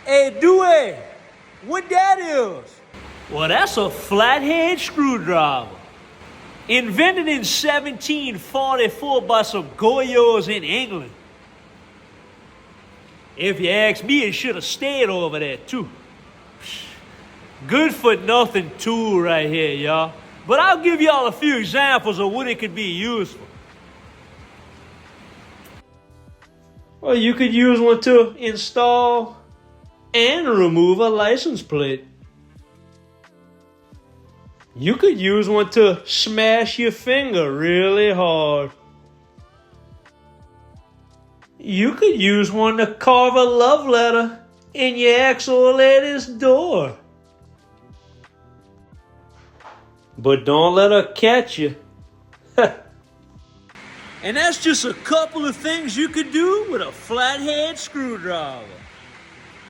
Hey, Dewey, what that is? Well, that's a flathead screwdriver. Invented in 1744 by some Goyos in England. If you ask me, it should have stayed over there, too. Good for nothing tool right here, y'all. But I'll give y'all a few examples of what it could be used for. Well, you could use one to install and remove a license plate. You could use one to smash your finger really hard. You could use one to carve a love letter in your ex-old lady's door. But don't let her catch you. And that's just a couple of things you could do with a flathead screwdriver.